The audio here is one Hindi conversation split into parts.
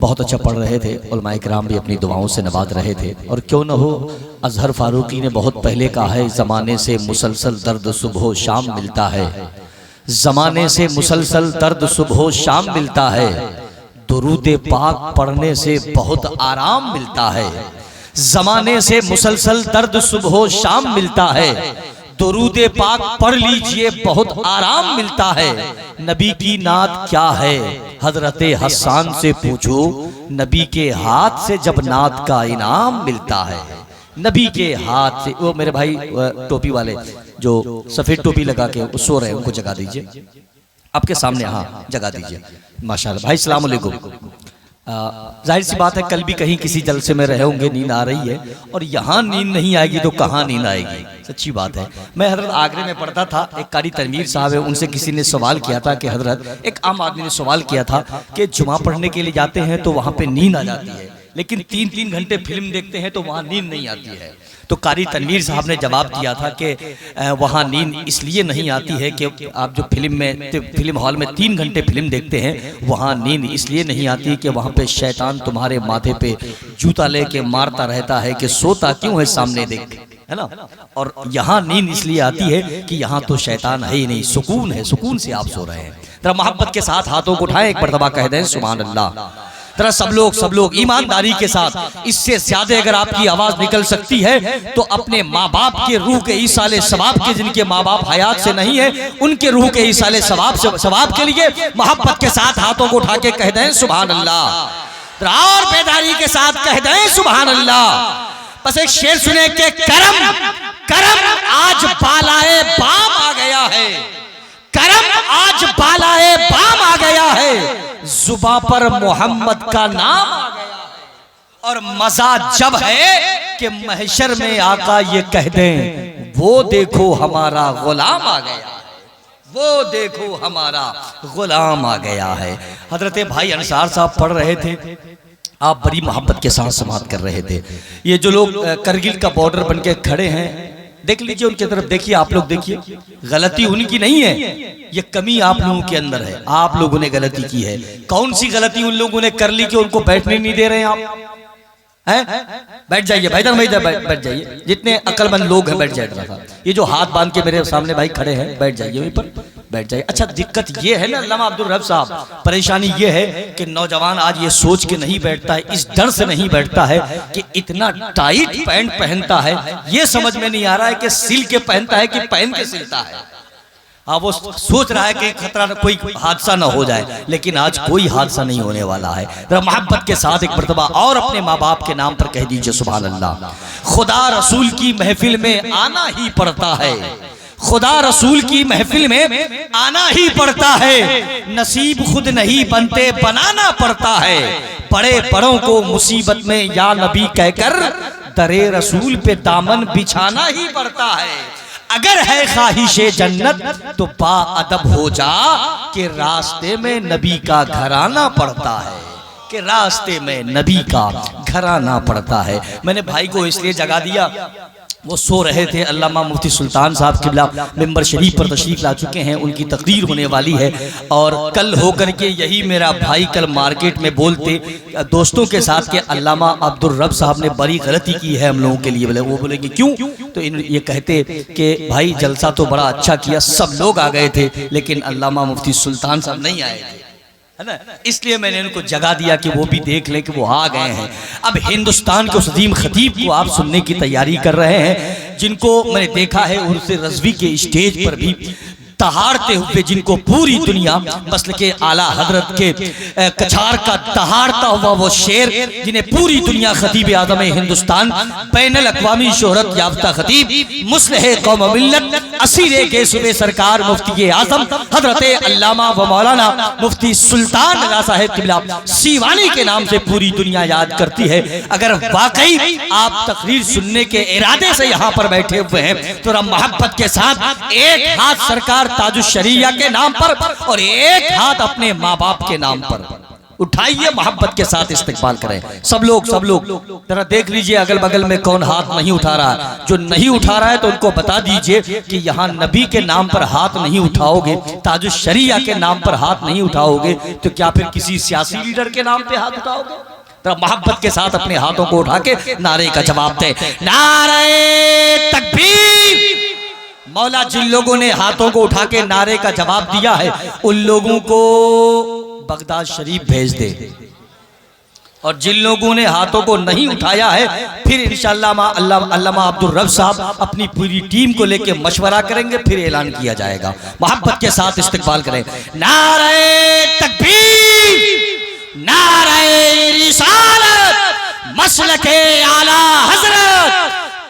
बहुत अच्छा पढ़ रहे थे। उलमाए किराम भी अपनी दुआओं से नवाज रहे थे। और क्यों न हो, अजहर फारूकी ने बहुत पहले कहा है, ज़माने से मुसलसल दर्द सुबह शाम मिलता है, ज़माने से मुसलसल दर्द सुबह शाम मिलता है, दुरूद पाक पढ़ने से बहुत आराम मिलता है। ज़माने से मुसलसल दर्द सुबह शाम मिलता है, दुरूद पाक पढ़ लीजिए बहुत आराम मिलता है। नबी की नात क्या है हजरत हसन से पूछो, नबी के हाथ से जब नात का इनाम मिलता है। नबी के हाथ से, वो मेरे भाई टोपी वाले जो सफेद टोपी लगा के सो रहे हैं, उनको जगा दीजिए आपके सामने। हाँ, जगा दीजिए माशाल्लाह। भाई अस्सलाम वालेकुम। जाहिर सी बात है, कल भी कहीं किसी जलसे में रहे होंगे, नींद आ रही है, और यहाँ नींद नहीं आएगी तो कहाँ नींद आएगी। सच्ची बात है। मैं हजरत आगरे में पढ़ता था, एक कारी तनवीर साहब है, उनसे किसी ने सवाल किया था कि हजरत, एक आम आदमी ने सवाल किया था कि जुमा पढ़ने के लिए जाते हैं तो वहाँ पे नींद आ जाती है, लेकिन 3-3 घंटे फिल्म देखते हैं तो वहाँ नींद नहीं आती है। तो कारी तनवीर साहब ने जवाब दिया था कि वहाँ नींद इसलिए नहीं आती है कि आप जो फिल्म हॉल में 3 घंटे फिल्म देखते हैं, वहाँ नींद इसलिए नहीं आती कि वहाँ पे शैतान तुम्हारे माथे पे जूता लेके मारता रहता है कि सोता क्यों है सामने देख, है ना। और यहाँ नींद इसलिए आती है कि यहाँ तो शैतान है ही नहीं, सुकून है, सुकून से आप सो रहे हैं। जरा मोहब्बत के साथ हाथों को उठाएं, एक मरतबा कह दें सुभान अल्लाह। जरा सब लोग ईमानदारी के साथ, इससे ज्यादा अगर आपकी आवाज निकल सकती है तो अपने माँ बाप के रूह के ईसाले सवाब के, जिनके माँ बाप हयात से नहीं है, उनके रूह के ईसाले सवाब के लिए मोहब्बत के साथ हाथों को उठा के कह दें सुभान अल्लाह। और बेदारी के साथ कह दें सुभान अल्लाह। बस एक शेर सुने के करम आज बालाए बाम आ गया है, करम आज बालाए बाम आ गया है, जुबा पर मोहम्मद का नाम आ गया है। और मजा जब है कि महशर में आका ये कह दें, वो देखो हमारा गुलाम आ गया है, वो देखो हमारा गुलाम आ गया है। हजरत भाई अंसार साहब पढ़ रहे थे, आप बड़ी मोहब्बत के साथ समाअत कर रहे थे। ये जो लोग करगिल का बॉर्डर बन के खड़े हैं, देख लीजिए उनकी तरफ, देखिए आप लोग, देखिए गलती उनकी नहीं है, ये कमी आप लोगों के अंदर है। आप लोगों ने गलती की है। कौन सी गलती उन लोगों ने कर ली कि उनको बैठने नहीं दे रहे हैं आप? हैं? बैठ जाइए भाईजान, बैठ जाइए, जितने अक्लमंद लोग हैं बैठ जाइए। ये जो हाथ बांध के मेरे सामने भाई खड़े हैं, बैठ जाइए वहीं पर, बैठ जाइए। अच्छा, दिक्कत ये है ना अल्लामा अब्दुल रब साहब, परेशानी ये है कि नौजवान आज ये सोच के नहीं बैठता है, इस डर से नहीं बैठता है कि इतना टाइट पैंट पहनता है, ये समझ में नहीं आ रहा है कि सिल के पहनता है कि पहन के सिलता है। वो सोच रहा है कि खतरा, कोई हादसा ना हो जाए, लेकिन आज कोई हादसा नहीं होने वाला है। जरा मोहब्बत के साथ एक मर्तबा और अपने माँ बाप के नाम पर कह दीजिए सुभान अल्लाह। खुदा रसूल की महफिल में आना ही पड़ता है, खुदा रसूल की महफिल में आना ही पड़ता है, नसीब खुद नहीं बनते बनाना पड़ता है, बड़े बड़ों को मुसीबत में या नबी कहकर दरे रसूल पे दामन बिछाना ही पड़ता है। अगर है ख्वाहिशे जन्नत तो बाअदब हो जा कि रास्ते में नबी का घर आना पड़ता है, कि रास्ते में नबी का घर आना पड़ता है। मैंने भाई को इसलिए जगा दिया, वो सो रहे थे। अल्लामा मुफ्ती सुल्तान साहब किबला मिंबर शरीफ पर तशरीफ ला चुके हैं, उनकी तकरीर होने वाली है। और कल होकर के यही मेरा भाई कल मार्केट में बोलते दोस्तों के साथ कि अल्लामा अब्दुल रब साहब ने बड़ी गलती की है हम लोगों के लिए। बोले, वो बोलेंगे क्यों? तो ये कहते कि भाई जलसा तो बड़ा अच्छा किया, सब लोग आ गए थे, लेकिन अल्लामा मुफ्ती सुल्तान साहब नहीं आए थे, है ना। इसलिए मैंने उनको जगा दिया कि वो भी देख लें कि वो आ गए हैं। अब हिंदुस्तान के उस अजीम खतीब को आप सुनने की तैयारी कर रहे हैं, जिनको मैंने देखा है उर्स रज़वी के स्टेज पर भी दहाड़ते हुए, जिनको पूरी दुनिया मसल के आला हजरत के कछार का दहाड़ता हुआ वो शेर, जिन्हें पूरी दुनिया खतीब आज़म हिंदुस्तान, बैनुल अक़वामी शोहरत याफ्ता खतीब, मुस्लिह कौम मिल्लत, असीरे के सूबे सरकार मुफ्ती आज़म हजरत अल्लामा व मौलाना मुफ्ती सुल्तान रज़ा साहिब किबला सीवानी के नाम से पूरी दुनिया याद करती है। अगर वाकई आप तकरीर सुनने के इरादे से यहाँ पर बैठे हुए हैं तो मोहब्बत के साथ एक हाथ सरकार ताजुश शरीया के नाम पर और एक हाथ अपने माँ बाप के नाम पर उठाइए, मोहब्बत के साथ इस्तेकबाल करें। सब लोग जरा देख लीजिए अगल बगल में कौन हाथ नहीं उठा रहा है। जो नहीं उठा रहा है तो उनको बता दीजिए कि यहाँ नबी के नाम पर हाथ नहीं उठाओगे, ताजुश शरिया के नाम पर हाथ नहीं उठाओगे, तो क्या फिर किसी सियासी लीडर के नाम पे हाथ उठाओगे? तो मोहब्बत के साथ अपने हाथों को उठा के नारे का जवाब दे, नारे तकबीर। मौला जिन लोगों ने हाथों को उठा के नारे का जवाब दिया है, उन लोगों को बगदाद शरीफ भेज दे। और जिन लोगों ने हाथों को नहीं उठाया है, फिर इंशाअल्लाह अल्लामा अब्दुल रब साहब अपनी पूरी टीम को लेके मशवरा करेंगे, फिर ऐलान किया जाएगा। मोहब्बत के साथ इस्तिकबाल करें, नारे तकबीर, नारे रिसालत, मसलके आला हजरत,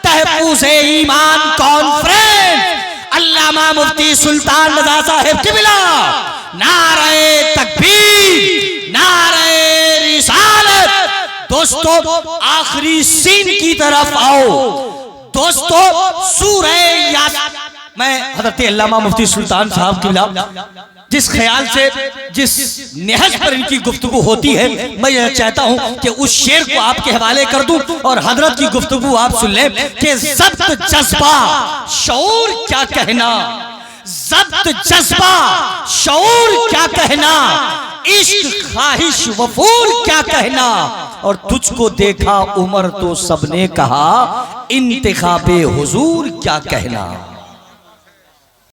तहफूज़े ईमान कॉन्फ्रेंस, अल्लामा मुफ्ती सुल्तान रज़ा साहिब किबला। नारे तकबीर, नारे रिसालत। दोस्तों आखिरी सीन की तरफ आओ। दोस्तों सूरह यासीन, मैं हज़रत अल्लामा मुफ्ती सुल्तान साहब किबला जिस ख्याल से, जिस नेहज पर इनकी गुफ्तगू होती है, मैं यह चाहता हूं कि उस शेर को आपके हवाले कर दूं और हजरत की गुफ्तगू आप सुन लें कि ज़ब्त जज्बा शऊर क्या कहना, ज़ब्त जज्बा शऊर क्या कहना, इश्क ख्वाहिश वफूर क्या कहना, और तुझको देखा उमर तो सबने कहा, इंतिखाबे हुजूर क्या कहना।